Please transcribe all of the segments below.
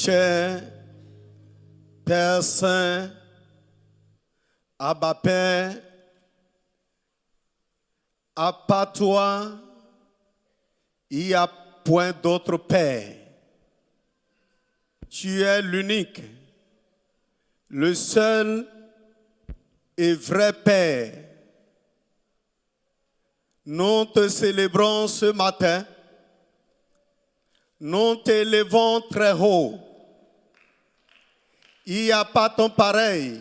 cher Père Saint, Abba Père, à part toi, il n'y a point d'autre Père. Tu es l'unique, le seul et vrai Père. Nous te célébrons ce matin. Nous t'élevons très haut. Il n'y a pas ton pareil.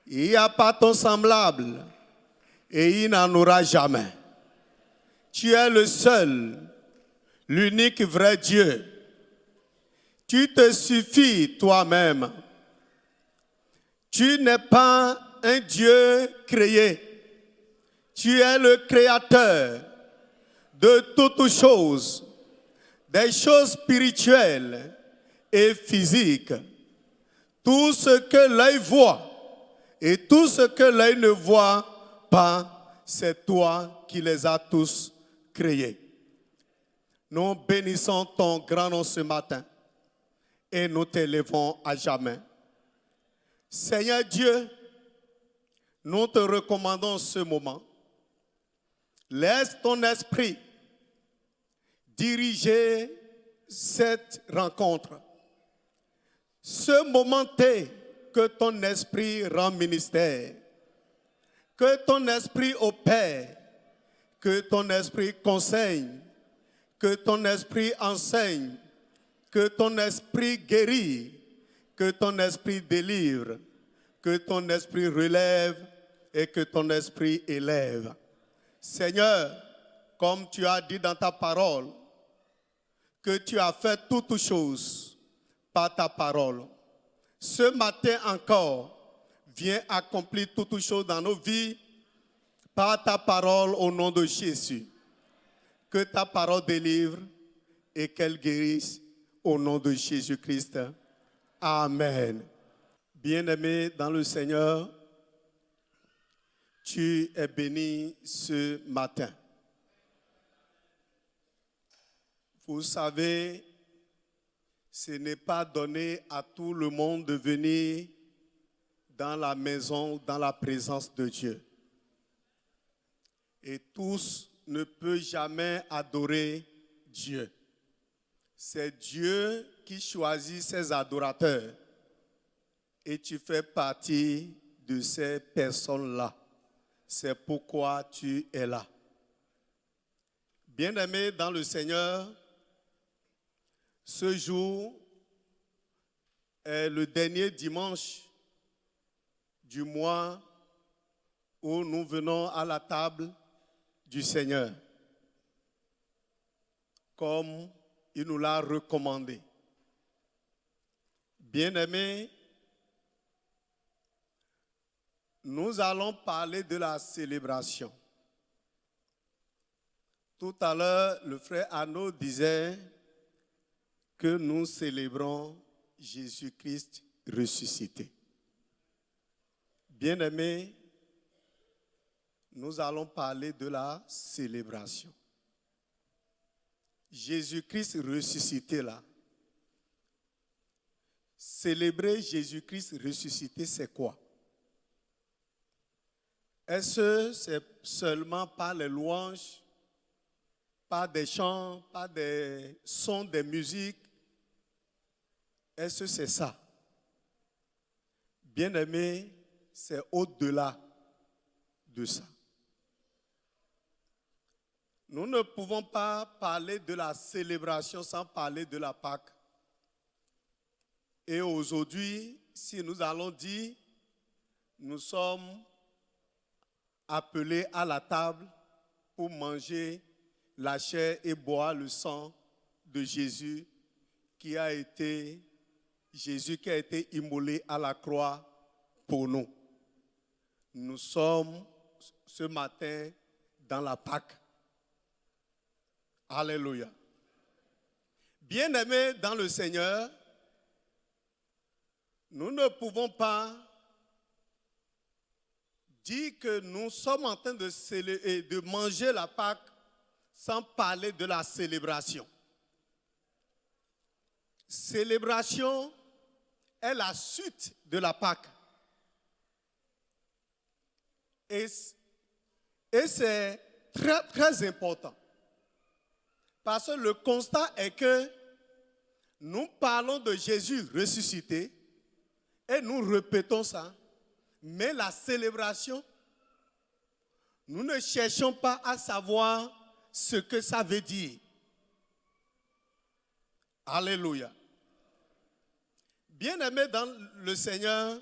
Il n'y a pas ton semblable. Et il n'en aura jamais. Tu es le seul, l'unique vrai Dieu. Tu te suffis toi-même. Tu n'es pas un Dieu créé. Tu es le créateur de toutes choses, des choses spirituelles et physiques. Tout ce que l'œil voit et tout ce que l'œil ne voit pas, c'est toi qui les as tous créés. Nous bénissons ton grand nom ce matin et nous t'élevons à jamais. Seigneur Dieu, nous te recommandons ce moment. Laisse ton esprit diriger cette rencontre. Ce moment est que ton esprit rend ministère, que ton esprit opère, que ton esprit conseille, que ton esprit enseigne, que ton esprit guérit, que ton esprit délivre, que ton esprit relève et que ton esprit élève. Seigneur, comme tu as dit dans ta parole, que tu as fait toutes choses par ta parole. Ce matin encore, viens accomplir toutes choses dans nos vies par ta parole au nom de Jésus. Que ta parole délivre et qu'elle guérisse au nom de Jésus-Christ. Amen. Bien-aimé dans le Seigneur, tu es béni ce matin. Vous savez, ce n'est pas donné à tout le monde de venir dans la maison, dans la présence de Dieu. Et tous ne peuvent jamais adorer Dieu. C'est Dieu qui choisit ses adorateurs. Et tu fais partie de ces personnes-là. C'est pourquoi tu es là. Bien-aimé dans le Seigneur, ce jour est le dernier dimanche du mois où nous venons à la table du Seigneur, comme il nous l'a recommandé. Bien-aimé, nous allons parler de la célébration. Tout à l'heure, le frère Arnaud disait que nous célébrons Jésus-Christ ressuscité. Bien-aimés, nous allons parler de la célébration. Jésus-Christ ressuscité là. Célébrer Jésus-Christ ressuscité, c'est quoi? Est-ce que c'est seulement par les louanges, par des chants, par des sons, des musiques? Est-ce que c'est ça? Bien-aimé, c'est au-delà de ça. Nous ne pouvons pas parler de la célébration sans parler de la Pâque. Et aujourd'hui, si nous allons dire, nous sommes appelés à la table pour manger la chair et boire le sang de Jésus qui a été immolé à la croix pour nous. Nous sommes ce matin dans la Pâque. Alléluia. Bien-aimés dans le Seigneur, nous ne pouvons pas dire que nous sommes en train de manger la Pâque sans parler de la célébration. célébration est la suite de la Pâque. Et c'est très, très important. Parce que le constat est que nous parlons de Jésus ressuscité et nous répétons ça. Mais la célébration, nous ne cherchons pas à savoir ce que ça veut dire. Alléluia. Bien-aimés dans le Seigneur,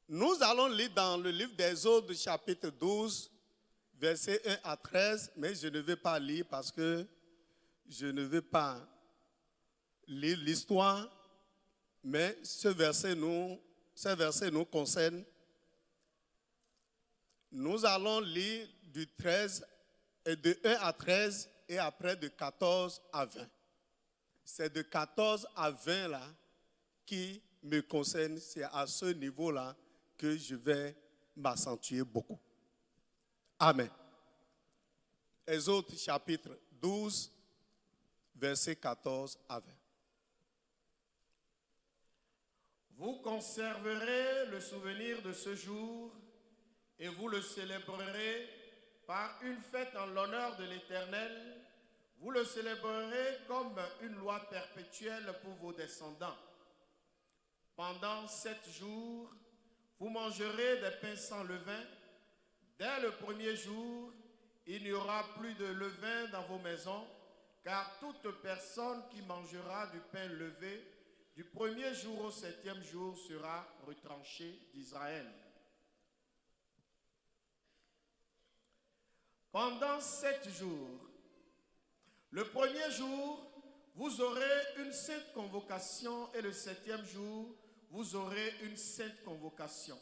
nous allons lire dans le livre d'Exode, chapitre 12, versets 1 à 13, mais je ne vais pas lire parce que je ne vais pas lire l'histoire, mais ce verset nous concerne. Nous allons lire du 13 et de 1 à 13 et après de 14 à 20. C'est de 14 à 20 là qui me concerne. C'est à ce niveau-là que je vais m'accentuer beaucoup. Amen. Exode chapitre 12, versets 14 à 20. Vous conserverez le souvenir de ce jour et vous le célébrerez par une fête en l'honneur de l'Éternel. Vous le célébrerez comme une loi perpétuelle pour vos descendants. Pendant 7 jours, vous mangerez des pains sans levain. Dès le premier jour, il n'y aura plus de levain dans vos maisons, car toute personne qui mangera du pain levé du premier jour au 7e jour sera retranchée d'Israël. Pendant 7 jours, le premier jour, vous aurez une sainte convocation et le 7e jour, vous aurez une sainte convocation.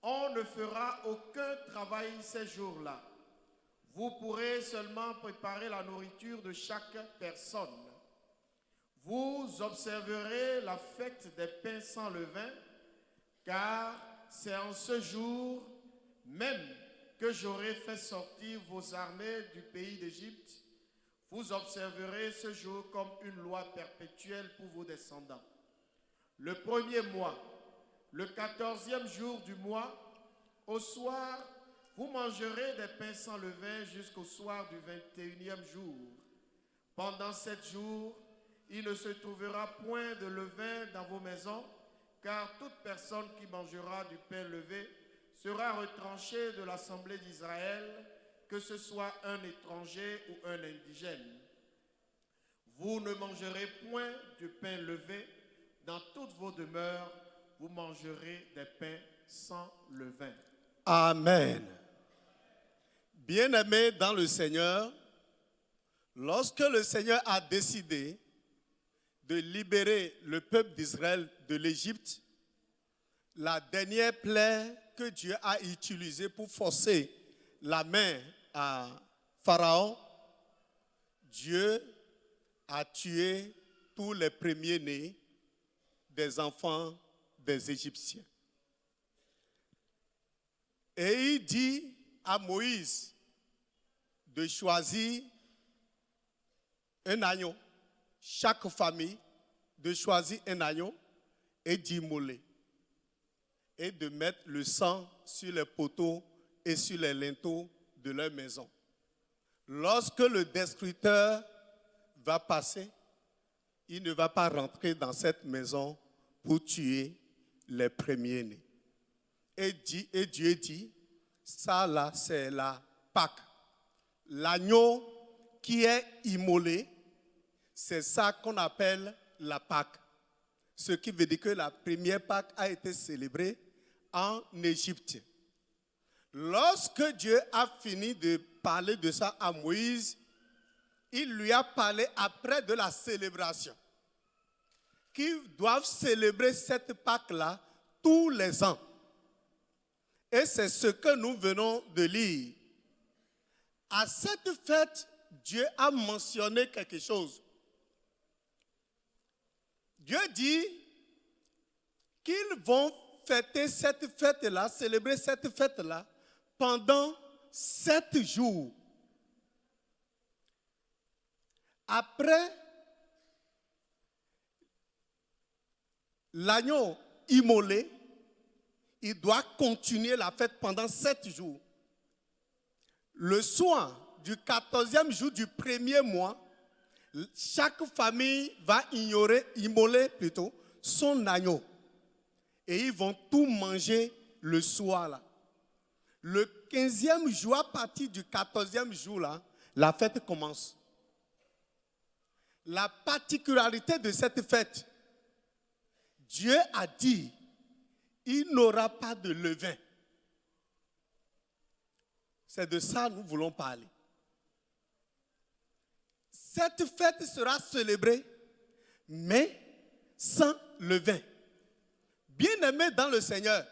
On ne fera aucun travail ces jours-là. Vous pourrez seulement préparer la nourriture de chaque personne. Vous observerez la fête des pains sans levain, car c'est en ce jour même que j'aurai fait sortir vos armées du pays d'Égypte. Vous observerez ce jour comme une loi perpétuelle pour vos descendants. Le premier mois, le 14e jour du mois, au soir, vous mangerez des pains sans levain jusqu'au soir du 21e jour. Pendant 7 jours, il ne se trouvera point de levain dans vos maisons, car toute personne qui mangera du pain levé sera retranchée de l'assemblée d'Israël, que ce soit un étranger ou un indigène. Vous ne mangerez point du pain levé. Dans toutes vos demeures, vous mangerez des pains sans levain. Amen. Bien-aimés dans le Seigneur, lorsque le Seigneur a décidé de libérer le peuple d'Israël de l'Égypte, la dernière plaie que Dieu a utilisée pour forcer la main à Pharaon, Dieu a tué tous les premiers-nés des enfants des Égyptiens. Et il dit à Moïse de choisir un agneau, chaque famille de choisir un agneau et d'immoler et de mettre le sang sur les poteaux et sur les linteaux de leur maison. Lorsque le destructeur va passer, il ne va pas rentrer dans cette maison pour tuer les premiers-nés. Et Dieu dit, ça là c'est la Pâque. L'agneau qui est immolé, c'est ça qu'on appelle la Pâque. Ce qui veut dire que la première Pâque a été célébrée en Égypte. Lorsque Dieu a fini de parler de ça à Moïse, il lui a parlé après de la célébration. Qu'ils doivent célébrer cette Pâque-là tous les ans. Et c'est ce que nous venons de lire. À cette fête, Dieu a mentionné quelque chose. Dieu dit qu'ils vont fêter cette fête-là, célébrer cette fête-là pendant 7 jours. Après l'agneau immolé, il doit continuer la fête pendant 7 jours. Le soir du 14e jour du premier mois, chaque famille va immoler son agneau. Et ils vont tout manger le soir là. Le 15e jour, à partir du 14e jour là, la fête commence. La particularité de cette fête, Dieu a dit, il n'aura pas de levain. C'est de ça que nous voulons parler. Cette fête sera célébrée, mais sans levain. Bien-aimés dans le Seigneur,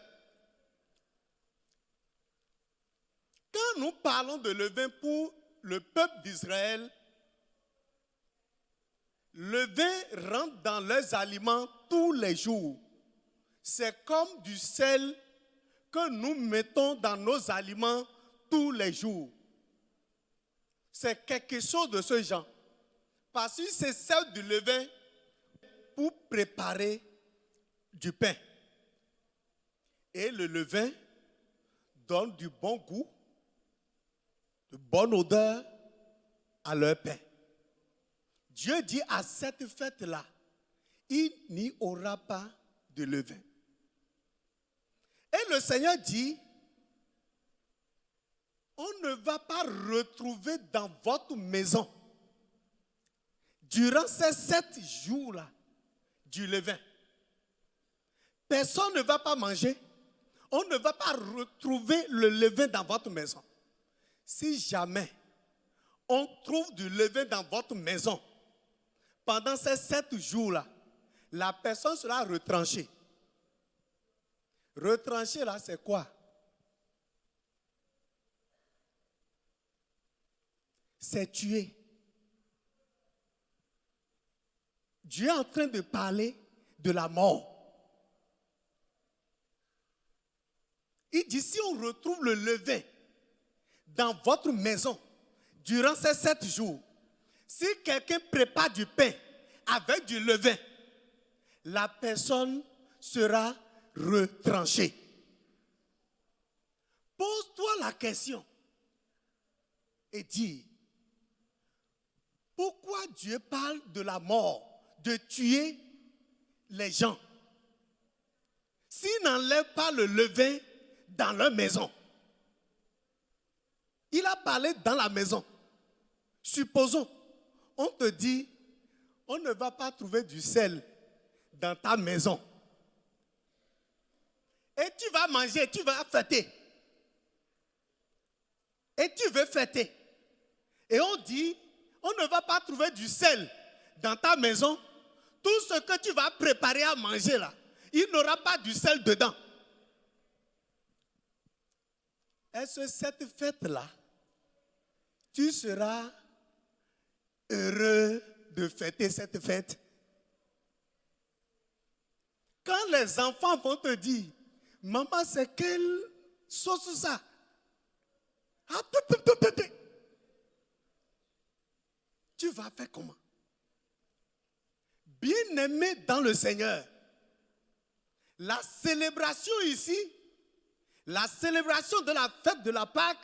quand nous parlons de levain pour le peuple d'Israël, le levain rentre dans leurs aliments tous les jours. C'est comme du sel que nous mettons dans nos aliments tous les jours. C'est quelque chose de ce genre. Parce que c'est sert du levain pour préparer du pain. Et le levain donne du bon goût, de bonne odeur à leur pain. Dieu dit à cette fête-là, il n'y aura pas de levain. Et le Seigneur dit, on ne va pas retrouver dans votre maison, durant ces 7 jours-là, du levain. Personne ne va pas manger. On ne va pas retrouver le levain dans votre maison. Si jamais on trouve du levain dans votre maison, pendant ces 7 jours-là, la personne sera retranchée. Retranchée là, c'est quoi? C'est tuer. Dieu est en train de parler de la mort. Il dit, si on retrouve le levain dans votre maison durant ces 7 jours, si quelqu'un prépare du pain avec du levain, la personne sera retranchée. Pose-toi la question et dis, pourquoi Dieu parle de la mort, de tuer les gens, s'il n'enlève pas le levain dans leur maison? Il a parlé dans la maison. Supposons, on te dit, on ne va pas trouver du sel dans ta maison. Et tu vas manger, tu vas fêter. Et tu veux fêter. Et on dit, on ne va pas trouver du sel dans ta maison. Tout ce que tu vas préparer à manger là, il n'aura pas du sel dedans. Est-ce que cette fête-là, tu seras heureux de fêter cette fête? Quand les enfants vont te dire, maman, c'est quelle sauce ça? Ah, tu vas faire comment? Bien-aimé dans le Seigneur, la célébration ici, la célébration de la fête de la Pâque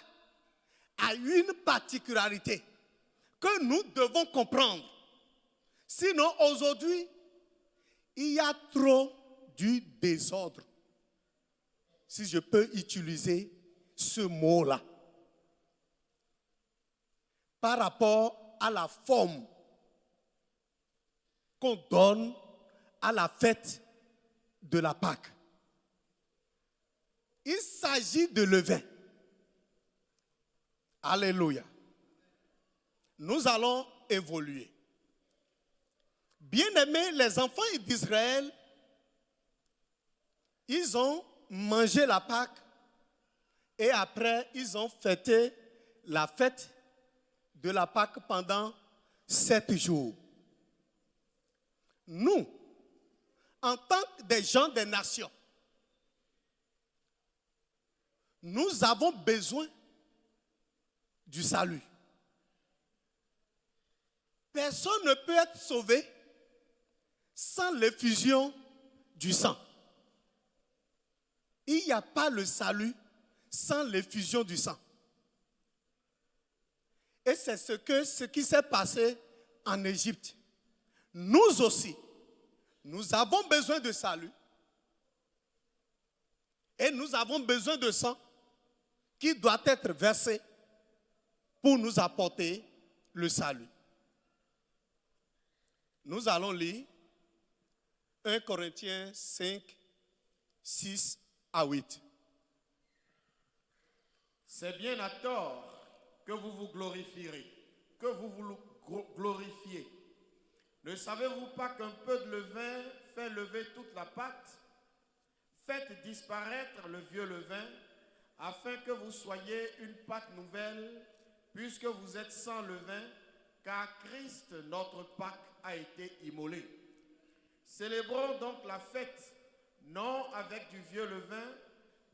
a une particularité que nous devons comprendre. Sinon, aujourd'hui, il y a trop du désordre, si je peux utiliser ce mot-là, par rapport à la forme qu'on donne à la fête de la Pâque. Il s'agit de levain. Alléluia. Nous allons évoluer. Bien-aimés, les enfants d'Israël, ils ont mangé la Pâque et après, ils ont fêté la fête de la Pâque pendant 7 jours. Nous, en tant que des gens des nations, nous avons besoin du salut. Personne ne peut être sauvé sans l'effusion du sang. Il n'y a pas le salut sans l'effusion du sang. Et c'est ce qui s'est passé en Égypte. Nous aussi, nous avons besoin de salut. Et nous avons besoin de sang qui doit être versé pour nous apporter le salut. Nous allons lire 1 Corinthiens 5, 6 à 8. C'est bien à tort que vous vous glorifierez, que vous vous glorifiez. Ne savez-vous pas qu'un peu de levain fait lever toute la pâte? Faites disparaître le vieux levain, afin que vous soyez une pâte nouvelle, puisque vous êtes sans levain, car Christ, notre Pâque, a été immolé. Célébrons donc la fête, non avec du vieux levain,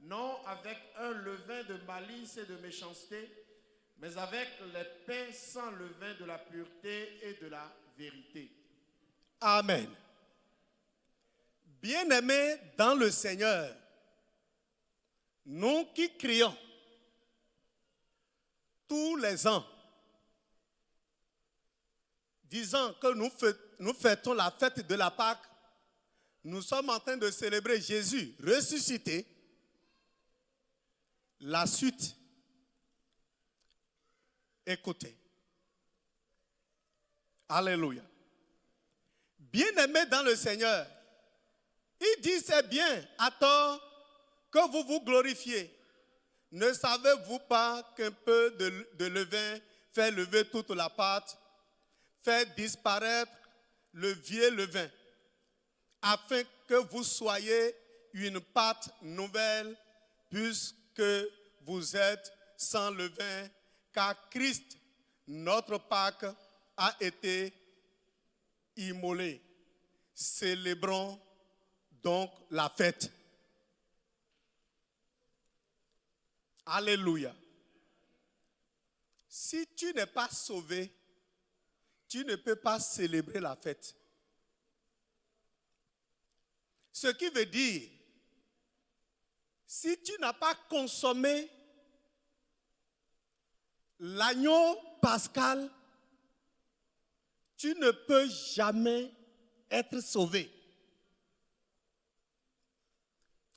non avec un levain de malice et de méchanceté, mais avec les pains sans levain de la pureté et de la vérité. Amen. Bien-aimés dans le Seigneur, nous qui crions tous les ans, disant que nous fêtons la fête de la Pâque, nous sommes en train de célébrer Jésus ressuscité. La suite, écoutez. Alléluia. Bien-aimés dans le Seigneur, il dit c'est bien à tort que vous vous glorifiez. Ne savez-vous pas qu'un peu de levain fait lever toute la pâte, fait disparaître le vieux levain, afin que vous soyez une pâte nouvelle, puisque vous êtes sans levain, car Christ, notre Pâque, a été immolé. Célébrons donc la fête. Alléluia. Si tu n'es pas sauvé, tu ne peux pas célébrer la fête. Ce qui veut dire, si tu n'as pas consommé l'agneau pascal, tu ne peux jamais être sauvé.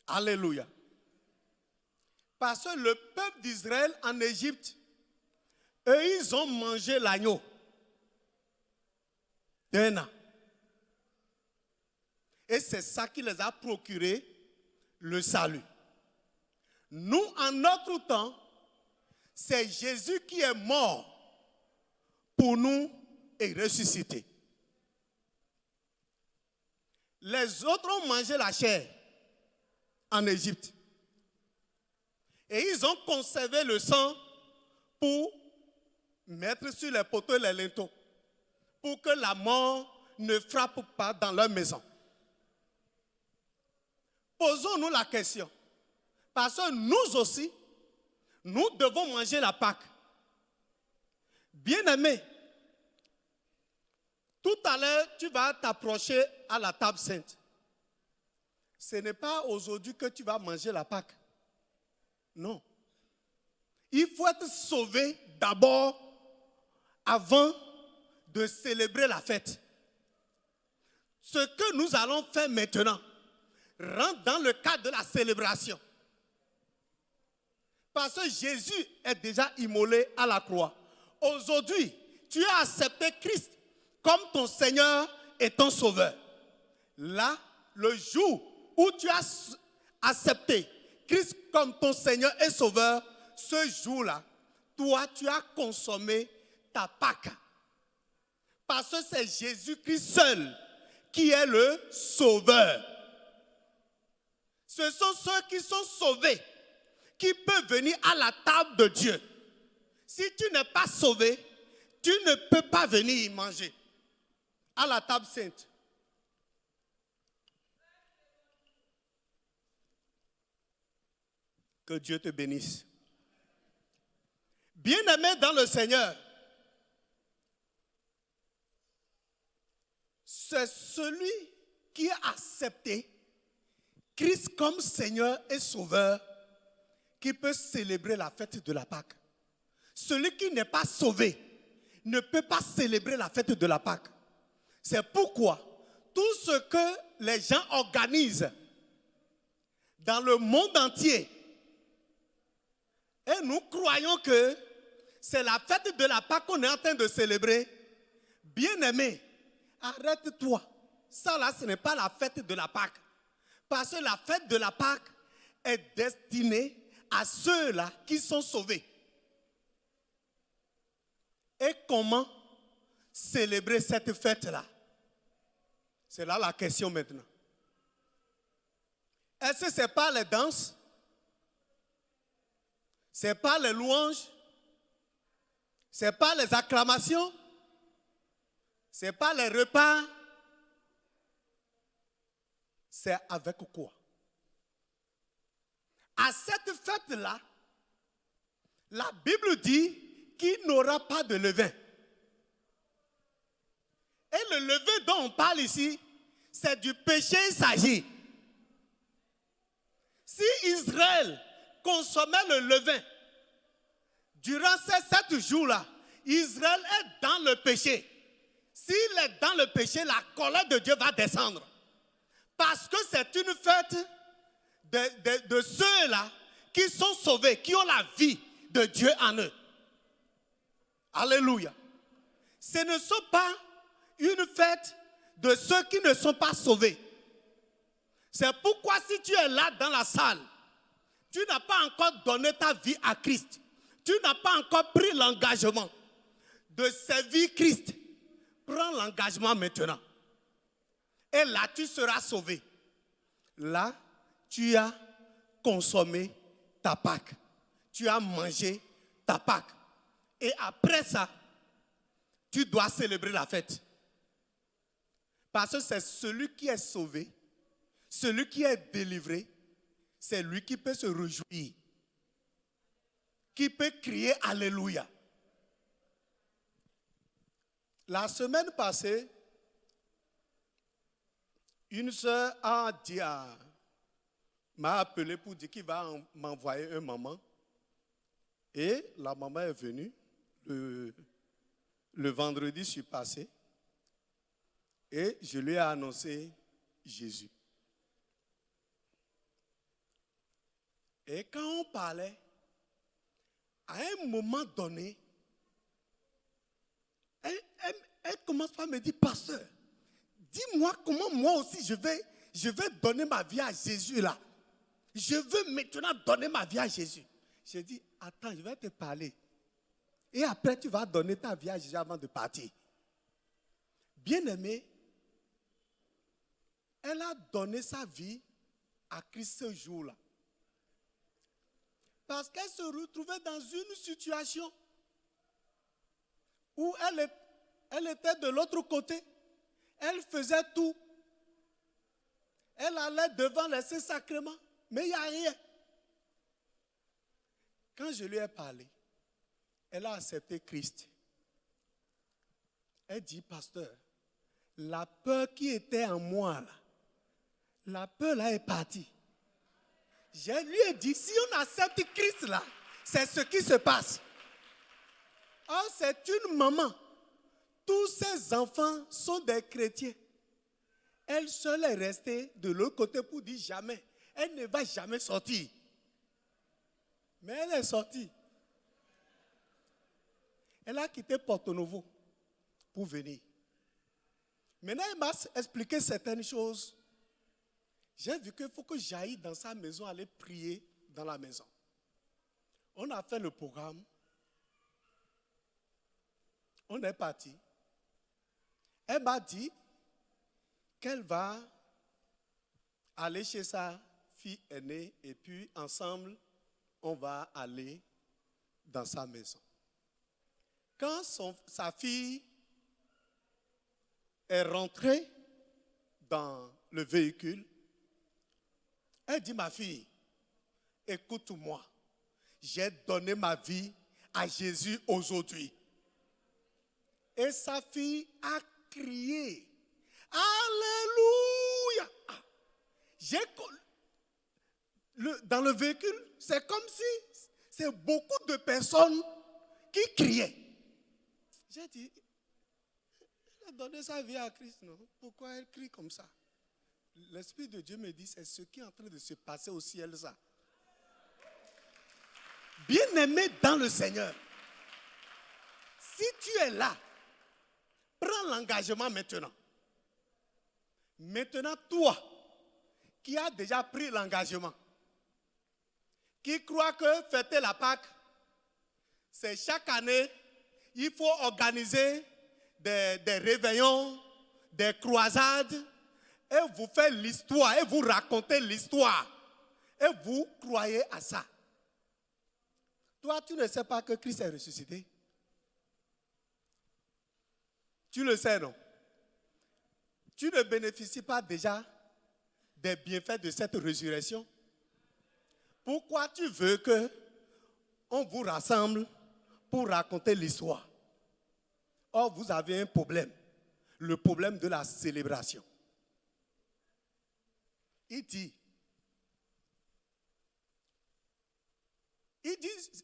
Alléluia. Parce que le peuple d'Israël en Égypte, eux, ils ont mangé l'agneau d'un an. Et c'est ça qui les a procuré le salut. Nous, en notre temps, c'est Jésus qui est mort pour nous et ressuscité. Les autres ont mangé la chair en Égypte. Et ils ont conservé le sang pour mettre sur les poteaux et les linteaux, pour que la mort ne frappe pas dans leur maison. Posons-nous la question, parce que nous aussi, nous devons manger la Pâque. Bien-aimé, tout à l'heure, tu vas t'approcher à la table sainte. Ce n'est pas aujourd'hui que tu vas manger la Pâque. Non. Il faut être sauvé d'abord avant de célébrer la fête. Ce que nous allons faire maintenant rentre dans le cadre de la célébration. Parce que Jésus est déjà immolé à la croix. Aujourd'hui, tu as accepté Christ comme ton Seigneur et ton Sauveur. Là, le jour où tu as accepté Christ comme ton Seigneur et Sauveur, ce jour-là, toi, tu as consommé ta Pâque. Parce que c'est Jésus-Christ seul qui est le Sauveur. Ce sont ceux qui sont sauvés qui peuvent venir à la table de Dieu. Si tu n'es pas sauvé, tu ne peux pas venir y manger à la table sainte. Que Dieu te bénisse. Bien-aimé dans le Seigneur, c'est celui qui a accepté Christ comme Seigneur et Sauveur qui peut célébrer la fête de la Pâque. Celui qui n'est pas sauvé ne peut pas célébrer la fête de la Pâque. C'est pourquoi tout ce que les gens organisent dans le monde entier, et nous croyons que c'est la fête de la Pâque qu'on est en train de célébrer, bien-aimé, arrête-toi. Ça là, ce n'est pas la fête de la Pâque. Parce que la fête de la Pâque est destinée à ceux-là qui sont sauvés. Et comment célébrer cette fête-là? C'est là la question maintenant. Est-ce que ce n'est pas les danses? Ce n'est pas les louanges? Ce n'est pas les acclamations? Ce n'est pas les repas? C'est avec quoi? À cette fête-là, la Bible dit qu'il n'aura pas de levain. Et le levain dont on parle ici, c'est du péché il s'agit. Si Israël consommait le levain, durant ces 7 jours-là, Israël est dans le péché. S'il est dans le péché, la colère de Dieu va descendre. Parce que c'est une fête de ceux-là qui sont sauvés, qui ont la vie de Dieu en eux. Alléluia. Ce ne sont pas une fête de ceux qui ne sont pas sauvés. C'est pourquoi si tu es là dans la salle, tu n'as pas encore donné ta vie à Christ. Tu n'as pas encore pris l'engagement de servir Christ. Prends l'engagement maintenant. Et là, tu seras sauvé. Là, tu as consommé ta Pâque. Tu as mangé ta Pâque. Et après ça, tu dois célébrer la fête. Parce que c'est celui qui est sauvé, celui qui est délivré, c'est lui qui peut se réjouir, qui peut crier Alléluia. La semaine passée, une sœur m'a appelé pour dire qu'il va m'envoyer un maman. Et la maman est venue le vendredi surpassé. Et je lui ai annoncé Jésus. Et quand on parlait, à un moment donné, elle commence par me dire, pasteur, dis-moi comment moi aussi je vais donner ma vie à Jésus là. Je veux maintenant donner ma vie à Jésus. J'ai dit, attends, je vais te parler. Et après, tu vas donner ta vie à Jésus avant de partir. Bien-aimé, elle a donné sa vie à Christ ce jour-là. Parce qu'elle se retrouvait dans une situation où elle était de l'autre côté. Elle faisait tout. Elle allait devant les saints sacrements, mais il n'y a rien. Quand je lui ai parlé, elle a accepté Christ. Elle dit, pasteur, la peur qui était en moi, là, la peur là est partie. Je lui ai dit, si on accepte Christ là, c'est ce qui se passe. Or, c'est une maman. Tous ses enfants sont des chrétiens. Elle seule est restée de l'autre côté pour dire jamais. Elle ne va jamais sortir. Mais elle est sortie. Elle a quitté Porto Novo pour venir. Maintenant, elle m'a expliqué certaines choses. J'ai vu qu'il faut que j'aille dans sa maison, aller prier dans la maison. On a fait le programme. On est parti. Elle m'a dit qu'elle va aller chez sa fille aînée et puis ensemble, on va aller dans sa maison. Quand sa fille est rentrée dans le véhicule, elle dit, ma fille, écoute-moi, j'ai donné ma vie à Jésus aujourd'hui. Et sa fille a crié, Alléluia! dans le véhicule, c'est comme si c'est beaucoup de personnes qui criaient. J'ai dit, elle a donné sa vie à Christ, non? Pourquoi elle crie comme ça? L'Esprit de Dieu me dit, c'est ce qui est en train de se passer au ciel, ça. Bien-aimé dans le Seigneur, si tu es là, prends l'engagement maintenant. Maintenant, toi, qui as déjà pris l'engagement, qui croit que fêter la Pâque, c'est chaque année, il faut organiser des réveillons, des croisades, et vous faites l'histoire, et vous racontez l'histoire, et vous croyez à ça. Toi, tu ne sais pas que Christ est ressuscité? Tu le sais, non? Tu ne bénéficies pas déjà des bienfaits de cette résurrection? Pourquoi tu veux que on vous rassemble pour raconter l'histoire? Or, vous avez un problème, le problème de la célébration. Il dit,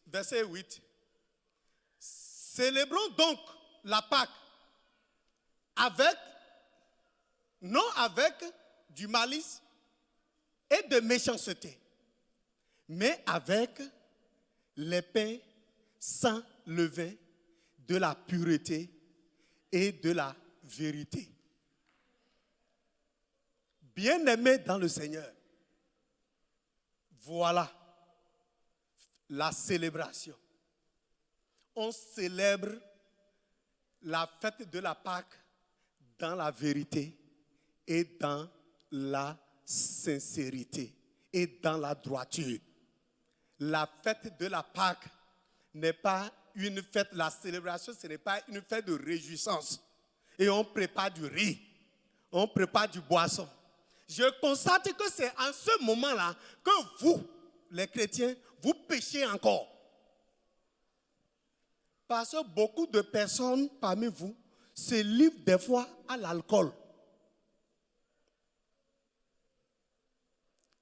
verset 8, célébrons donc la Pâque non avec du malice et de méchanceté, mais avec les pains sans levain de la pureté et de la vérité. Bien-aimés dans le Seigneur, voilà la célébration. On célèbre la fête de la Pâque dans la vérité et dans la sincérité et dans la droiture. La fête de la Pâque n'est pas une fête, la célébration, ce n'est pas une fête de réjouissance. Et on prépare du riz, on prépare du boisson. Je constate que c'est en ce moment-là que vous, les chrétiens, vous péchez encore. Parce que beaucoup de personnes parmi vous se livrent des fois à l'alcool.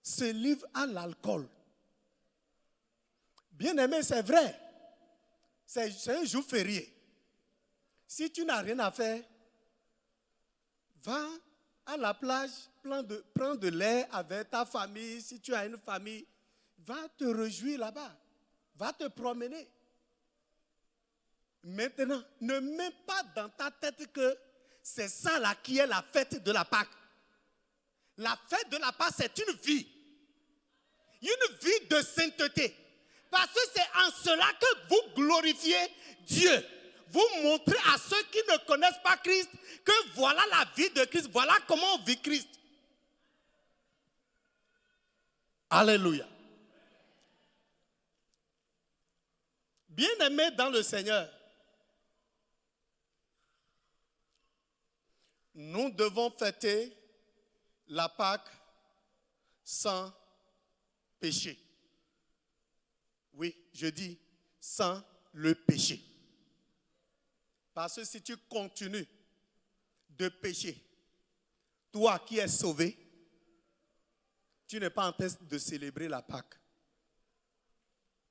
Se livrent à l'alcool. Bien aimé, c'est vrai. C'est un jour férié. Si tu n'as rien à faire, va à la plage, prends de l'air avec ta famille. Si tu as une famille, va te réjouir là-bas. Va te promener. Maintenant, ne mets pas dans ta tête que c'est ça là qui est la fête de la Pâque. La fête de la Pâque, c'est une vie. Une vie de sainteté. Parce que c'est en cela que vous glorifiez Dieu. Vous montrez à ceux qui ne connaissent pas Christ que voilà la vie de Christ, voilà comment on vit Christ. Alléluia. Bien-aimés dans le Seigneur, nous devons fêter la Pâque sans péché. Oui, je dis sans le péché. Parce que si tu continues de pécher, toi qui es sauvé, tu n'es pas en train de célébrer la Pâque.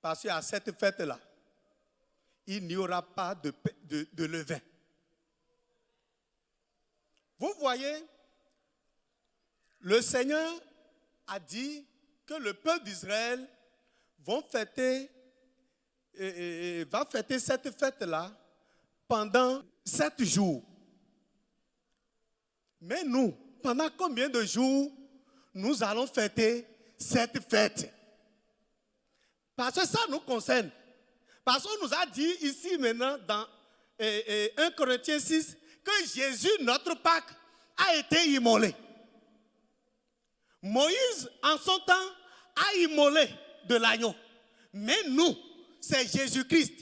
Parce qu'à cette fête-là, il n'y aura pas de levain. Vous voyez, le Seigneur a dit que le peuple d'Israël va fêter cette fête-là pendant 7 jours. Mais nous, pendant combien de jours nous allons fêter cette fête? Parce que ça nous concerne. Parce qu'on nous a dit ici maintenant dans 1 Corinthiens 6 que Jésus, notre Pâque, a été immolé. Moïse, en son temps, a immolé de l'agneau. Mais nous, c'est Jésus-Christ.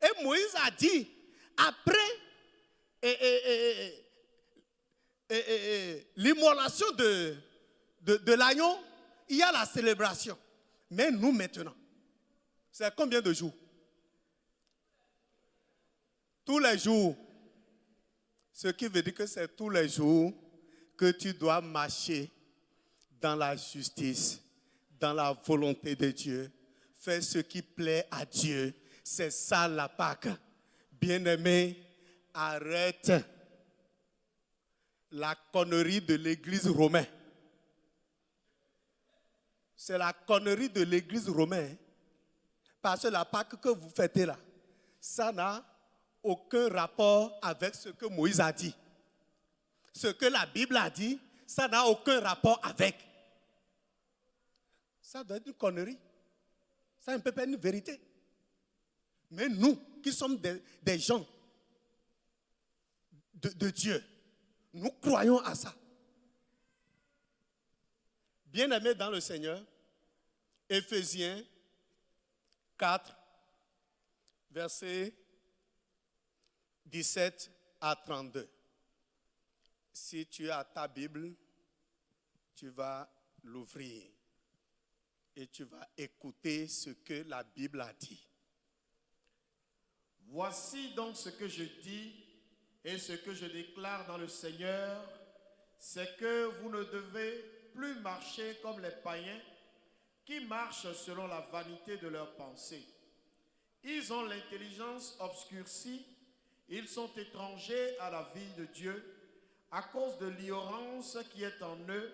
Et Moïse a dit, après l'immolation de l'agneau, il y a la célébration. Mais nous maintenant, c'est combien de jours? Tous les jours. Ce qui veut dire que c'est tous les jours que tu dois marcher dans la justice, dans la volonté de Dieu. Faire ce qui plaît à Dieu. C'est ça la Pâque. Bien-aimé, arrête la connerie de l'église romaine. C'est la connerie de l'église romaine. Parce que la Pâque que vous fêtez là, ça n'a aucun rapport avec ce que Moïse a dit. Ce que la Bible a dit, ça n'a aucun rapport avec. Ça doit être une connerie. Ça ne peut pas être une vérité. Mais nous, qui sommes des gens de Dieu, nous croyons à ça. Bien-aimés dans le Seigneur, Éphésiens 4, versets 17 à 32. Si tu as ta Bible, tu vas l'ouvrir et tu vas écouter ce que la Bible a dit. Voici donc ce que je dis et ce que je déclare dans le Seigneur, c'est que vous ne devez plus marcher comme les païens qui marchent selon la vanité de leurs pensées. Ils ont l'intelligence obscurcie, ils sont étrangers à la vie de Dieu à cause de l'ignorance qui est en eux,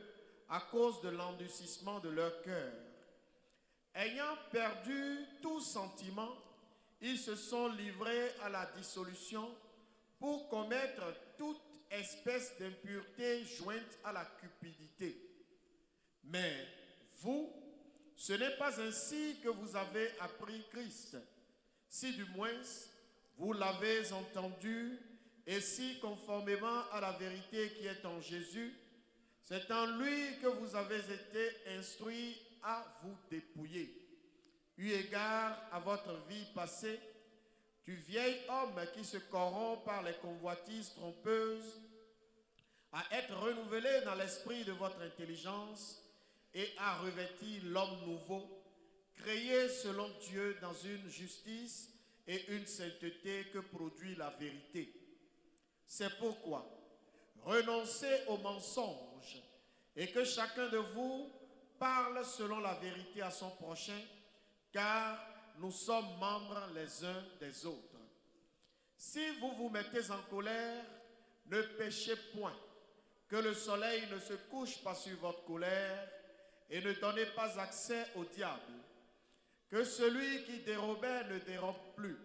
à cause de l'endurcissement de leur cœur. Ayant perdu tout sentiment, ils se sont livrés à la dissolution pour commettre toute espèce d'impureté jointe à la cupidité. Mais vous, ce n'est pas ainsi que vous avez appris Christ. Si du moins vous l'avez entendu, et si conformément à la vérité qui est en Jésus, c'est en lui que vous avez été instruits à vous dépouiller. Eu égard à votre vie passée, du vieil homme qui se corrompt par les convoitises trompeuses, à être renouvelé dans l'esprit de votre intelligence et à revêtir l'homme nouveau, créé selon Dieu dans une justice et une sainteté que produit la vérité. C'est pourquoi renoncez aux mensonges et que chacun de vous parle selon la vérité à son prochain, car nous sommes membres les uns des autres. Si vous vous mettez en colère, ne péchez point, que le soleil ne se couche pas sur votre colère et ne donnez pas accès au diable. Que celui qui dérobait ne dérobe plus,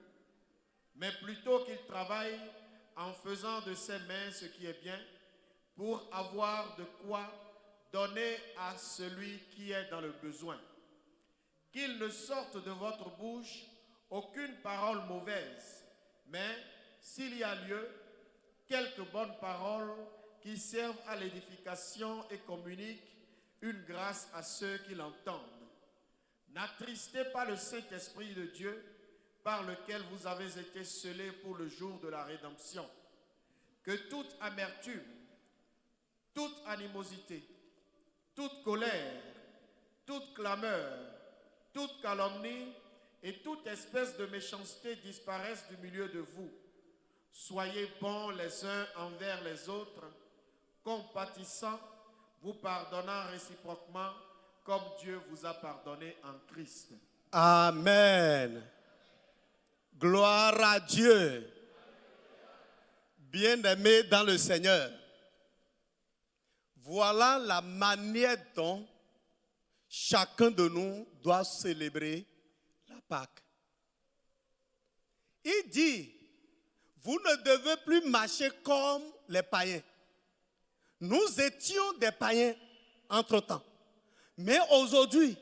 mais plutôt qu'il travaille en faisant de ses mains ce qui est bien, pour avoir de quoi donner à celui qui est dans le besoin. Qu'il ne sorte de votre bouche aucune parole mauvaise, mais s'il y a lieu, quelques bonnes paroles qui servent à l'édification et communiquent une grâce à ceux qui l'entendent. N'attristez pas le Saint-Esprit de Dieu, par lequel vous avez été scellés pour le jour de la rédemption. Que toute amertume, toute animosité, toute colère, toute clameur, toute calomnie et toute espèce de méchanceté disparaissent du milieu de vous. Soyez bons les uns envers les autres, compatissants, vous pardonnant réciproquement comme Dieu vous a pardonné en Christ. Amen. Gloire à Dieu. Bien-aimés dans le Seigneur, voilà la manière dont chacun de nous doit célébrer la Pâque. Il dit, vous ne devez plus marcher comme les païens. Nous étions des païens entre-temps. Mais aujourd'hui,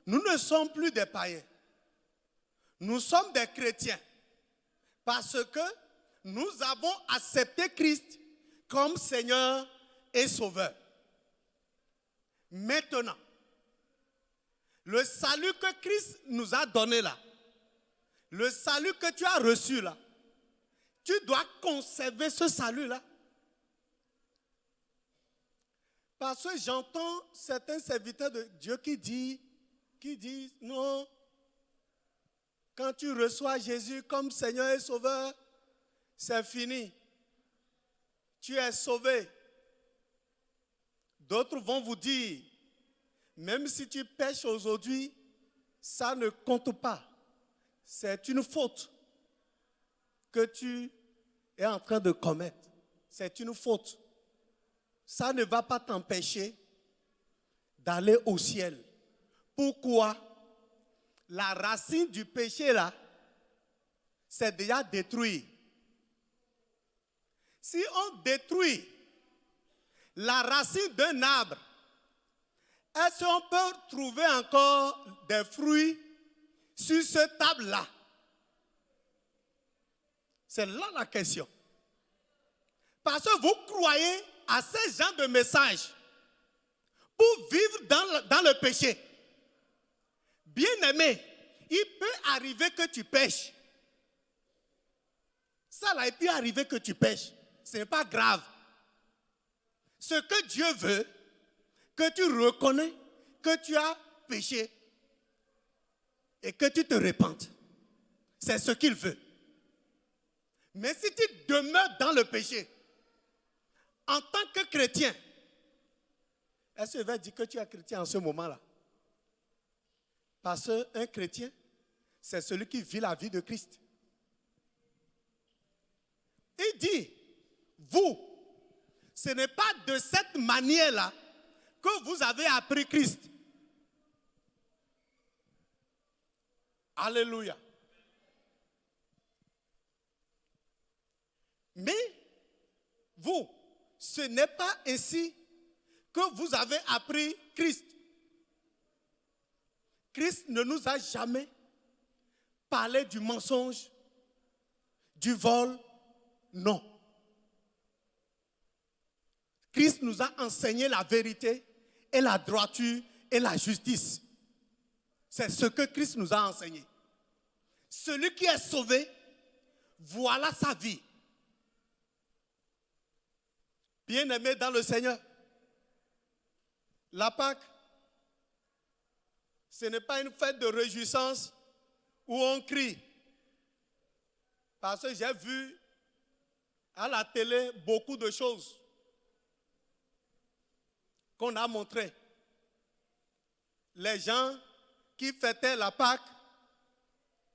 nous ne sommes plus des païens. Nous sommes des chrétiens. Parce que nous avons accepté Christ comme Seigneur et Sauveur. Maintenant, le salut que Christ nous a donné là, le salut que tu as reçu là, tu dois conserver ce salut-là. Parce que j'entends certains serviteurs de Dieu qui disent non, quand tu reçois Jésus comme Seigneur et Sauveur, c'est fini. Tu es sauvé. D'autres vont vous dire, Même si tu pêches aujourd'hui, ça ne compte pas. C'est une faute que tu es en train de commettre. C'est une faute. Ça ne va pas t'empêcher d'aller au ciel. Pourquoi? La racine du péché là, c'est déjà détruit. Si on détruit la racine d'un arbre, est-ce qu'on peut trouver encore des fruits sur cette table-là? C'est là la question. Parce que vous croyez à ce genre de message pour vivre dans le péché. Bien-aimé, il peut arriver que tu pêches. Ça là, il peut arriver que tu pêches. Ce n'est pas grave. Ce que Dieu veut, que tu reconnais que tu as péché et que tu te repentes. C'est ce qu'il veut. Mais si tu demeures dans le péché, en tant que chrétien, est-ce qu'il va dire que tu es chrétien en ce moment-là? Parce qu'un chrétien, c'est celui qui vit la vie de Christ. Il dit, vous, ce n'est pas de cette manière-là que vous avez appris Christ. Alléluia. Mais vous, ce n'est pas ainsi que vous avez appris Christ. Christ ne nous a jamais parlé du mensonge, du vol, non. Christ nous a enseigné la vérité et la droiture et la justice. C'est ce que Christ nous a enseigné. Celui qui est sauvé, voilà sa vie. Bien-aimé dans le Seigneur, la Pâque, ce n'est pas une fête de réjouissance où on crie. Parce que j'ai vu à la télé beaucoup de choses qu'on a montrées. Les gens qui fêtaient la Pâque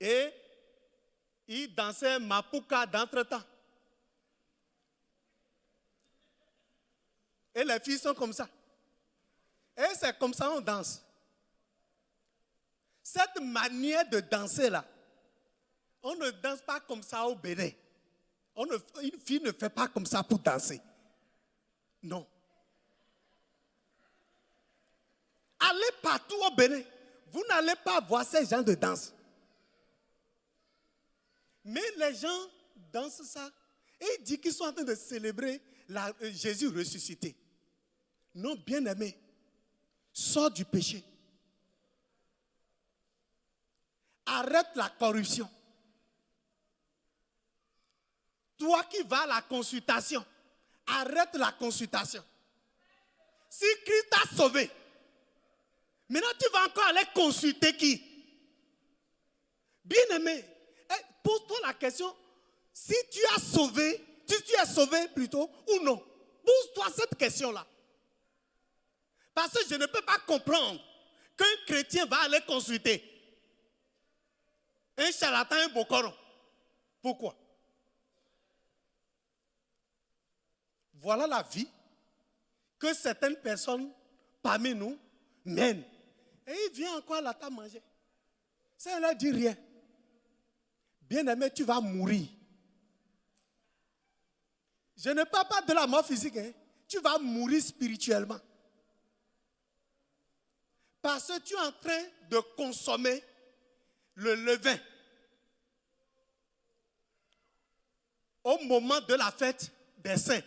et ils dansaient Mapuka d'entretemps. Et les filles sont comme ça. Et c'est comme ça qu'on danse. Cette manière de danser là, on ne danse pas comme ça au Bénin. Une fille ne fait pas comme ça pour danser. Non. Allez partout au Bénin, vous n'allez pas voir ces gens de danse. Mais les gens dansent ça et ils disent qu'ils sont en train de célébrer Jésus ressuscité. Non, bien-aimé, sors du péché. Arrête la corruption. Toi qui vas à la consultation, arrête la consultation. Si Christ t'a sauvé, maintenant tu vas encore aller consulter qui? Bien-aimé, pose-toi la question, si tu es sauvé plutôt ou non? Pose-toi cette question-là. Parce que je ne peux pas comprendre qu'un chrétien va aller consulter un charlatan, un bokoro. Pourquoi? Voilà la vie que certaines personnes parmi nous mènent. Et il vient encore à la table manger. Ça ne leur dit rien. Bien-aimé, tu vas mourir. Je ne parle pas de la mort physique. Tu vas mourir spirituellement. Parce que tu es en train de consommer le levain au moment de la fête des saints.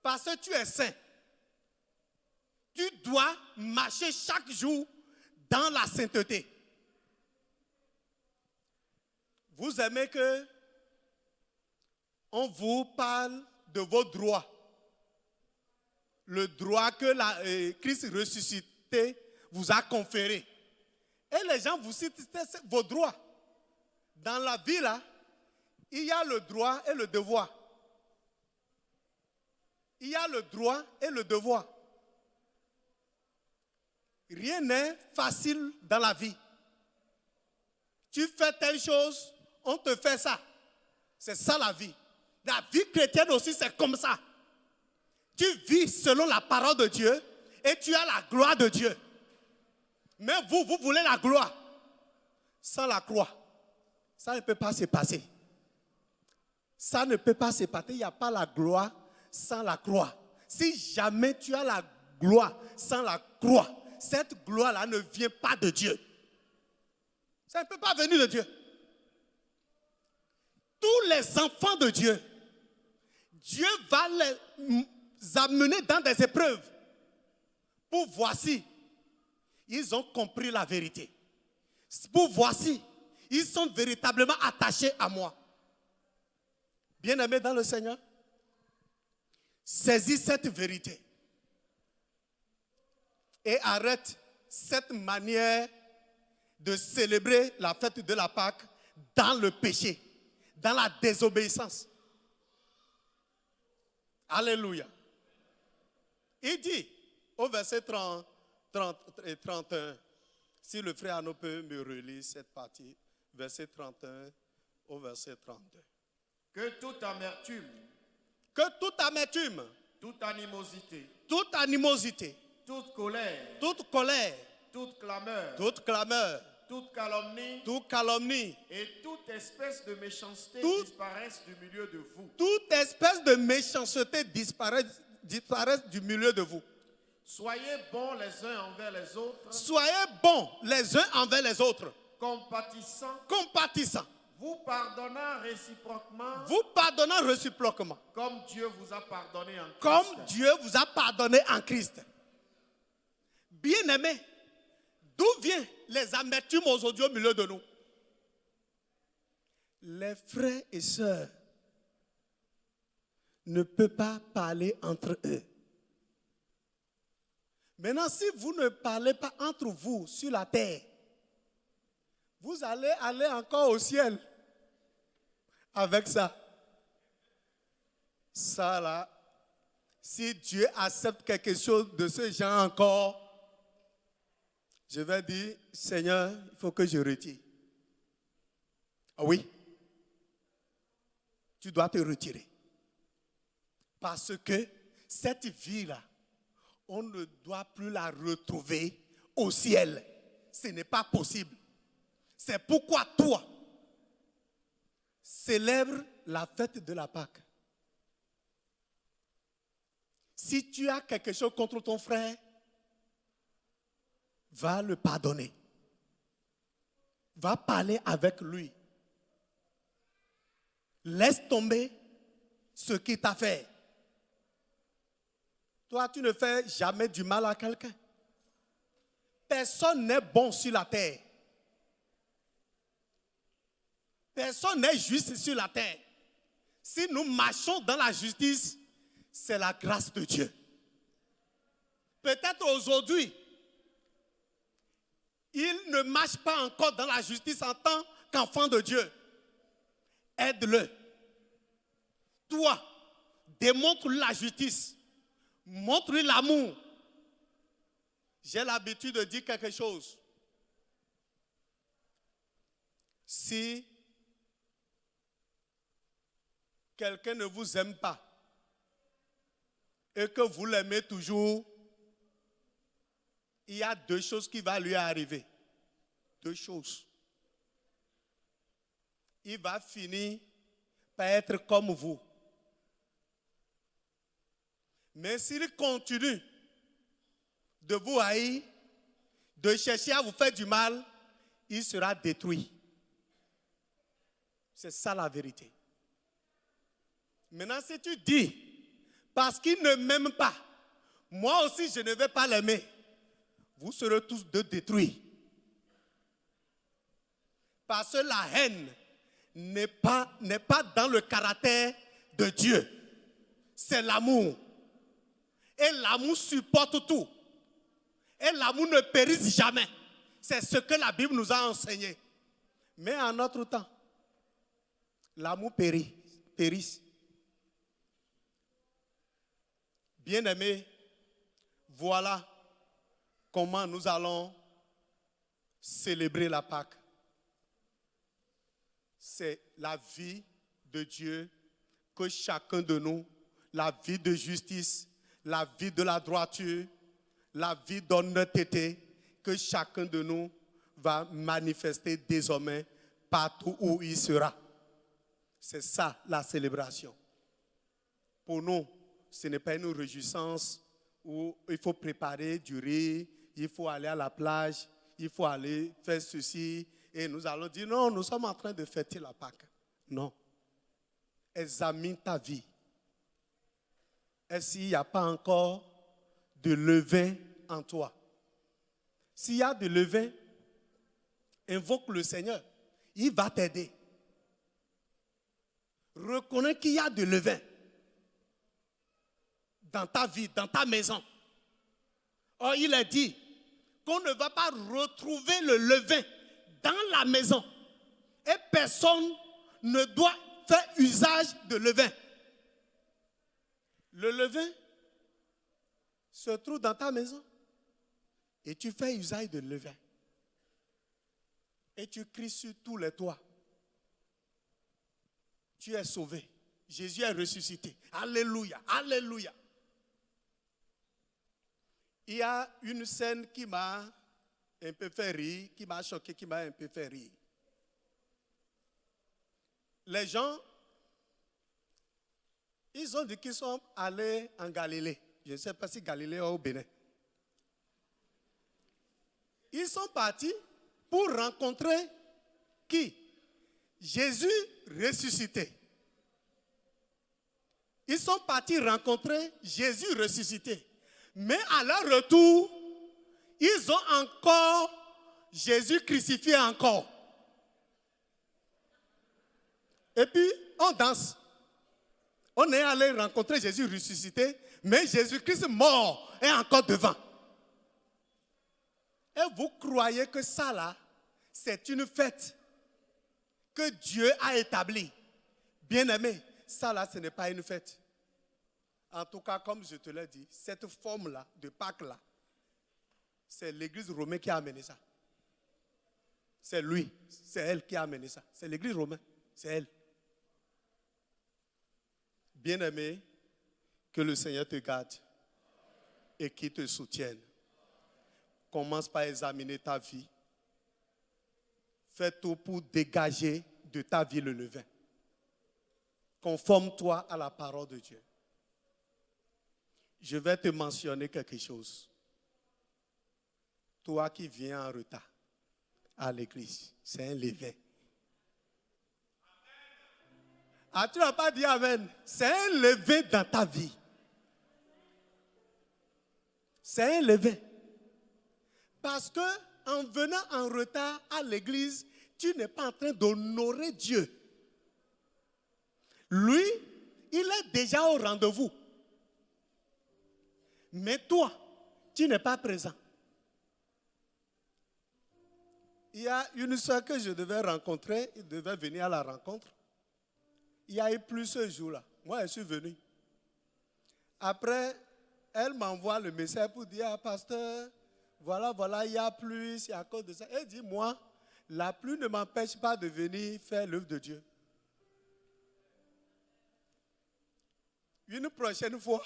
Parce que tu es saint. Tu dois marcher chaque jour dans la sainteté. Vous aimez que on vous parle de vos droits. Le droit que Christ ressuscité vous a conféré. Et les gens vous citent vos droits. Dans la vie là, il y a le droit et le devoir. Il y a le droit et le devoir. Rien n'est facile dans la vie. Tu fais telle chose, on te fait ça. C'est ça la vie. La vie chrétienne aussi, c'est comme ça. Tu vis selon la parole de Dieu et tu as la gloire de Dieu. Mais vous voulez la gloire. Sans la croix, ça ne peut pas se passer. Ça ne peut pas se passer. Il n'y a pas la gloire sans la croix. Si jamais tu as la gloire sans la croix, cette gloire-là ne vient pas de Dieu. Ça ne peut pas venir de Dieu. Tous les enfants de Dieu, Dieu va les amener dans des épreuves pour voir si ils ont compris la vérité. Pour voir si ils sont véritablement attachés à moi. Bien-aimés dans le Seigneur, saisis cette vérité et arrête cette manière de célébrer la fête de la Pâque dans le péché, dans la désobéissance. Alléluia. Il dit au verset 30 et 31, si le frère Arnaud peut me relire cette partie, verset 31 au verset 32. Que toute amertume, toute animosité, toute colère, toute clameur, toute calomnie et toute espèce de méchanceté disparaissent du milieu de vous. Toute espèce de méchanceté disparaisse du milieu de vous. Soyez bons les uns envers les autres. Soyez bons les uns envers les autres. Compatissants. Vous pardonnant réciproquement. Comme Dieu vous a pardonné en Christ. Bien-aimés, d'où viennent les amertumes aujourd'hui au milieu de nous? Les frères et sœurs ne peuvent pas parler entre eux. Maintenant, si vous ne parlez pas entre vous sur la terre, vous allez aller encore au ciel avec ça. Ça là, si Dieu accepte quelque chose de ce genre encore, je vais dire, Seigneur, il faut que je retire. Ah oui, tu dois te retirer. Parce que cette vie-là, on ne doit plus la retrouver au ciel. Ce n'est pas possible. C'est pourquoi toi, célèbre la fête de la Pâque. Si tu as quelque chose contre ton frère, va le pardonner. Va parler avec lui. Laisse tomber ce qu'il t'a fait. Toi, tu ne fais jamais du mal à quelqu'un. Personne n'est bon sur la terre. Personne n'est juste sur la terre. Si nous marchons dans la justice, c'est la grâce de Dieu. Peut-être aujourd'hui, il ne marche pas encore dans la justice en tant qu'enfant de Dieu. Aide-le. Toi, démontre-lui la justice. Montre-lui l'amour. J'ai l'habitude de dire quelque chose. Si quelqu'un ne vous aime pas et que vous l'aimez toujours, il y a deux choses qui vont lui arriver. Deux choses. Il va finir par être comme vous. Mais s'il continue de vous haïr, de chercher à vous faire du mal, il sera détruit. C'est ça la vérité. Maintenant, si tu dis, parce qu'il ne m'aime pas, moi aussi je ne vais pas l'aimer, vous serez tous deux détruits. Parce que la haine n'est pas dans le caractère de Dieu. C'est l'amour. Et l'amour supporte tout. Et l'amour ne périsse jamais. C'est ce que la Bible nous a enseigné. Mais en notre temps, l'amour périsse. Bien-aimés, voilà comment nous allons célébrer la Pâque. C'est la vie de Dieu que chacun de nous, la vie de justice, la vie de la droiture, la vie d'honnêteté, que chacun de nous va manifester désormais partout où il sera. C'est ça la célébration. Pour nous, ce n'est pas une réjouissance où il faut préparer du riz, il faut aller à la plage, il faut aller faire ceci, et nous allons dire non, nous sommes en train de fêter la Pâque. Non. Examine ta vie. Est-ce qu'il n'y a pas encore de levain en toi? S'il y a de levain, invoque le Seigneur. Il va t'aider. Reconnais qu'il y a de levain dans ta vie, dans ta maison. Or, il est dit qu'on ne va pas retrouver le levain dans la maison. Et personne ne doit faire usage de levain. Le levain se trouve dans ta maison et tu fais usage de levain. Et tu cries sur tous les toits. Tu es sauvé. Jésus est ressuscité. Alléluia, alléluia. Il y a une scène qui m'a un peu fait rire, qui m'a choqué, qui m'a un peu fait rire. Les gens, ils ont dit qu'ils sont allés en Galilée. Je ne sais pas si Galilée ou au Bénin. Ils sont partis pour rencontrer qui? Jésus ressuscité. Ils sont partis rencontrer Jésus ressuscité. Mais à leur retour, ils ont encore Jésus crucifié encore. Et puis, on danse. On est allé rencontrer Jésus ressuscité, mais Jésus-Christ mort est encore devant. Et vous croyez que ça là, c'est une fête que Dieu a établie? Bien-aimé, ça là, ce n'est pas une fête. En tout cas, comme je te l'ai dit, cette forme-là, de Pâques-là, c'est l'église romaine qui a amené ça. C'est lui, c'est elle qui a amené ça. C'est l'église romaine, c'est elle. Bien-aimé, que le Seigneur te garde et qu'il te soutienne. Commence par examiner ta vie. Fais tout pour dégager de ta vie le levain. Conforme-toi à la parole de Dieu. Je vais te mentionner quelque chose. Toi qui viens en retard à l'église, c'est un levain. Ah, tu n'as pas dit amen. C'est un levain dans ta vie. C'est un levain. Parce que en venant en retard à l'église, tu n'es pas en train d'honorer Dieu. Lui, il est déjà au rendez-vous. Mais toi, tu n'es pas présent. Il y a une soeur que je devais rencontrer, il devait venir à la rencontre. Il y a eu plus ce jour-là. Moi, je suis venu. Après, elle m'envoie le message pour dire, ah, pasteur, voilà, il y a pluie, c'est à cause de ça. Elle dit, moi, la pluie ne m'empêche pas de venir faire l'œuvre de Dieu. Une prochaine fois,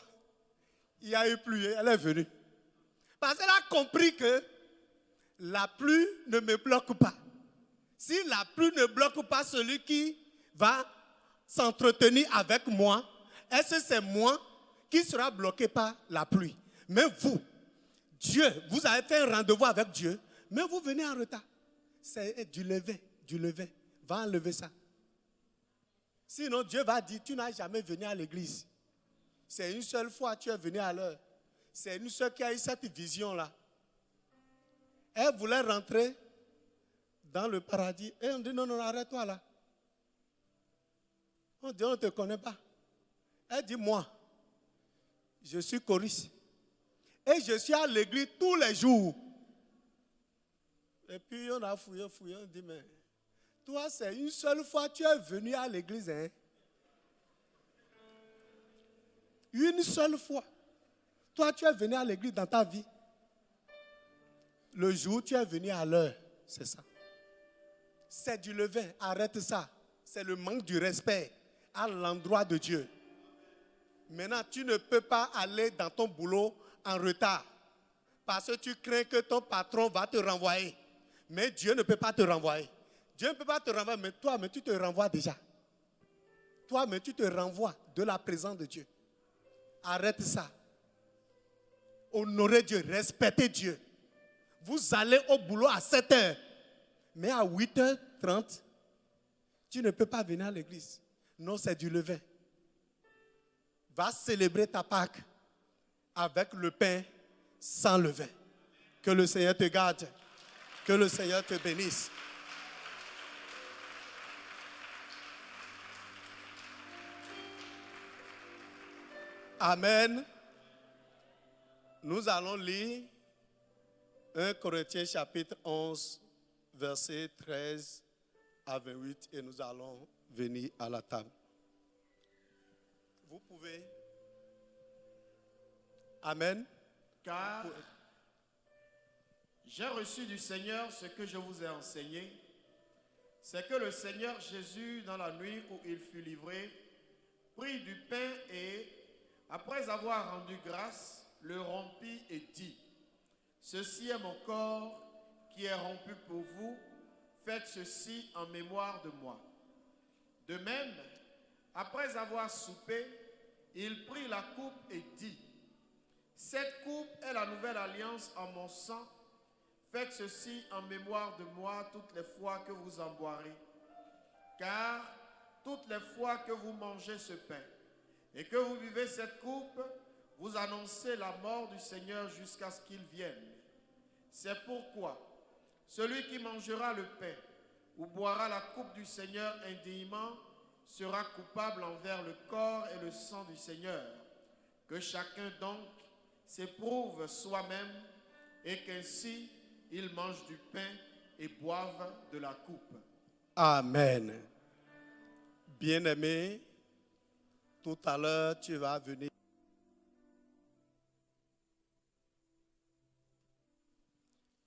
il y a eu pluie, elle est venue. Parce qu'elle a compris que la pluie ne me bloque pas. Si la pluie ne bloque pas celui qui va s'entretenir avec moi, est-ce que c'est moi qui sera bloqué par la pluie? Mais vous, Dieu, vous avez fait un rendez-vous avec Dieu, mais vous venez en retard. C'est du levain. Va enlever ça. Sinon, Dieu va dire, tu n'as jamais venu à l'église. C'est une seule fois que tu es venu à l'heure. C'est une seule qui a eu cette vision-là. Elle voulait rentrer dans le paradis. Et on dit, non, arrête-toi là. On dit, on ne te connaît pas. Elle dit, moi, je suis choriste. Et je suis à l'église tous les jours. Et puis on a fouillé, on dit, mais toi, c'est une seule fois que tu es venu à l'église, hein? Une seule fois. Toi, tu es venu à l'église dans ta vie. Le jour où tu es venu à l'heure, c'est ça. C'est du levain, arrête ça. C'est le manque du respect à l'endroit de Dieu. Maintenant, tu ne peux pas aller dans ton boulot en retard parce que tu crains que ton patron va te renvoyer. Mais Dieu ne peut pas te renvoyer. Dieu ne peut pas te renvoyer, mais toi, mais tu te renvoies déjà. Toi, mais tu te renvoies de la présence de Dieu. Arrête ça. Honorez Dieu, respectez Dieu. Vous allez au boulot à 7 heures, mais à 8h30, tu ne peux pas venir à l'église. Non, c'est du levain. Va célébrer ta Pâque avec le pain sans levain. Que le Seigneur te garde. Que le Seigneur te bénisse. Amen. Nous allons lire 1 Corinthiens chapitre 11, versets 13 à 28 et nous allons venir à la table. Vous pouvez. Amen. Car j'ai reçu du Seigneur ce que je vous ai enseigné. C'est que le Seigneur Jésus, dans la nuit où il fut livré, prit du pain et, après avoir rendu grâce, le rompit et dit: ceci est mon corps qui est rompu pour vous, faites ceci en mémoire de moi. De même, après avoir soupé, il prit la coupe et dit: cette coupe est la nouvelle alliance en mon sang. Faites ceci en mémoire de moi toutes les fois que vous en boirez. Car toutes les fois que vous mangez ce pain et que vous buvez cette coupe, vous annoncez la mort du Seigneur jusqu'à ce qu'il vienne. C'est pourquoi celui qui mangera le pain ou boira la coupe du Seigneur indéniement sera coupable envers le corps et le sang du Seigneur. Que chacun donc s'éprouve soi-même et qu'ainsi il mange du pain et boive de la coupe. Amen. Bien-aimé, tout à l'heure, tu vas venir.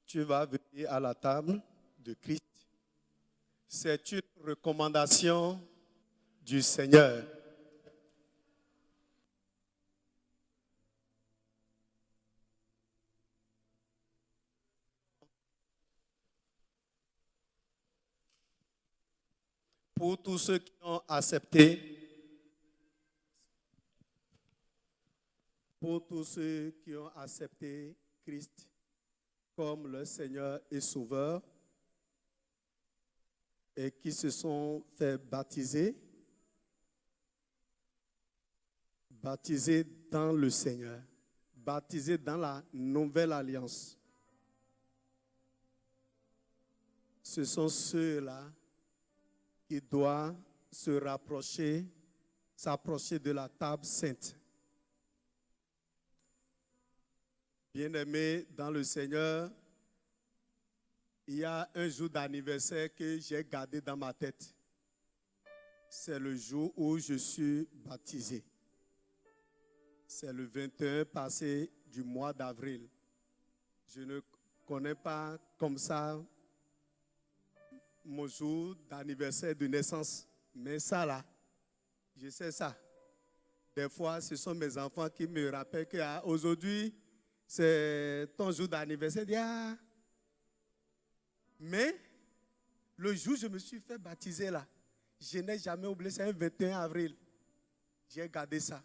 Tu vas venir à la table de Christ. C'est une recommandation du Seigneur. Pour tous ceux qui ont accepté, Christ comme le Seigneur et Sauveur et qui se sont fait baptiser dans le Seigneur, baptisés dans la nouvelle alliance. Ce sont ceux-là qui doivent s'approcher de la table sainte. Bien-aimés dans le Seigneur, il y a un jour d'anniversaire que j'ai gardé dans ma tête. C'est le jour où je suis baptisé. C'est le 21 passé du mois d'avril. Je ne connais pas comme ça mon jour d'anniversaire de naissance. Mais ça là, je sais ça. Des fois, ce sont mes enfants qui me rappellent qu'aujourd'hui, c'est ton jour d'anniversaire. Mais le jour où je me suis fait baptiser là, je n'ai jamais oublié, c'est un 21 avril. J'ai gardé ça.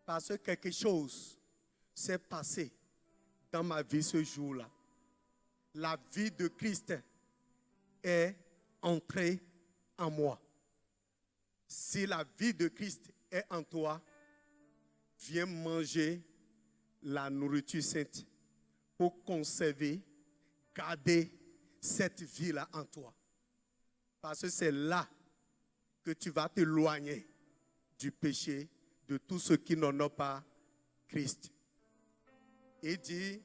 Parce que quelque chose s'est passé dans ma vie ce jour-là. La vie de Christ est entrée en moi. Si la vie de Christ est en toi, viens manger la nourriture sainte pour conserver, garder cette vie-là en toi. Parce que c'est là que tu vas t'éloigner du péché, de tout ce qui n'honore pas Christ. Il dit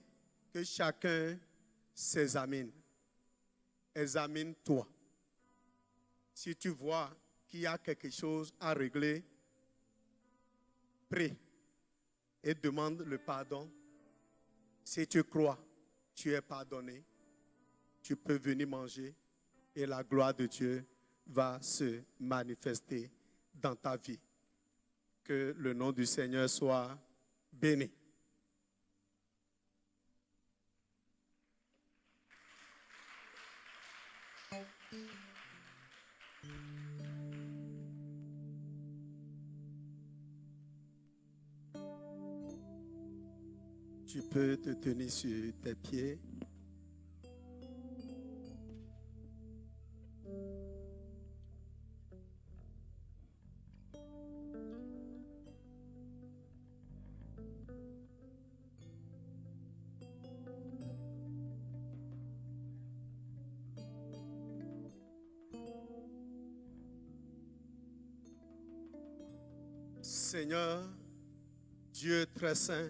que chacun s'examine. Examine-toi. Si tu vois qu'il y a quelque chose à régler, prie et demande le pardon. Si tu crois, tu es pardonné, tu peux venir manger et la gloire de Dieu va se manifester dans ta vie. Que le nom du Seigneur soit béni. Tu peux te tenir sur tes pieds. Seigneur, Dieu très saint,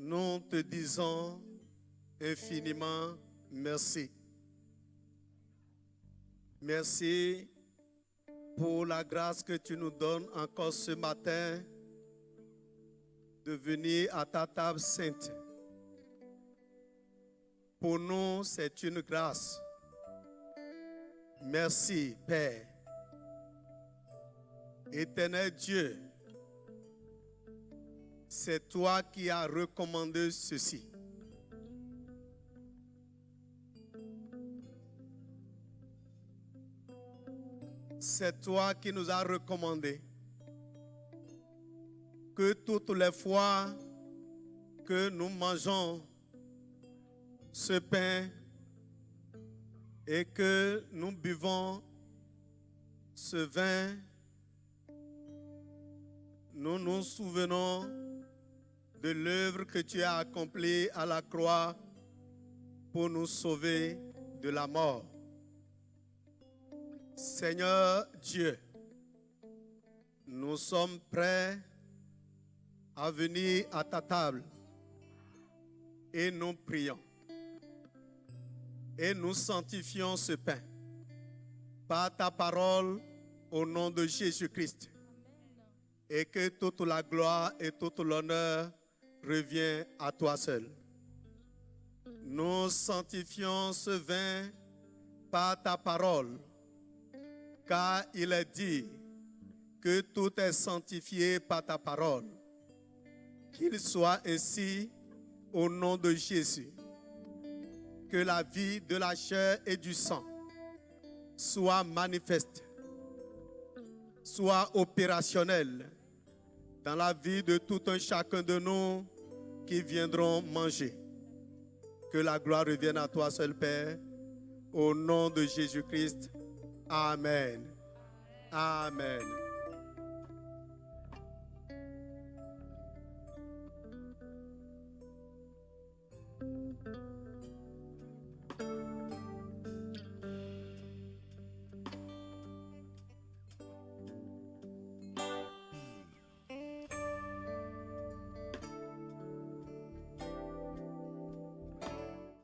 nous te disons infiniment merci. Merci pour la grâce que tu nous donnes encore ce matin de venir à ta table sainte. Pour nous, c'est une grâce. Merci, Père. Éternel Dieu, c'est toi qui as recommandé ceci. C'est toi qui nous as recommandé que toutes les fois que nous mangeons ce pain et que nous buvons ce vin, nous nous souvenons de l'œuvre que tu as accomplie à la croix pour nous sauver de la mort. Seigneur Dieu, nous sommes prêts à venir à ta table et nous prions et nous sanctifions ce pain par ta parole au nom de Jésus-Christ. Et que toute la gloire et tout l'honneur revient à toi seul. Nous sanctifions ce vin par ta parole, car il est dit que tout est sanctifié par ta parole. Qu'il soit ainsi au nom de Jésus. Que la vie de la chair et du sang soit manifeste, soit opérationnelle dans la vie de tout un chacun de nous qui viendront manger. Que la gloire revienne à toi seul, Père, au nom de Jésus-Christ. Amen. Amen.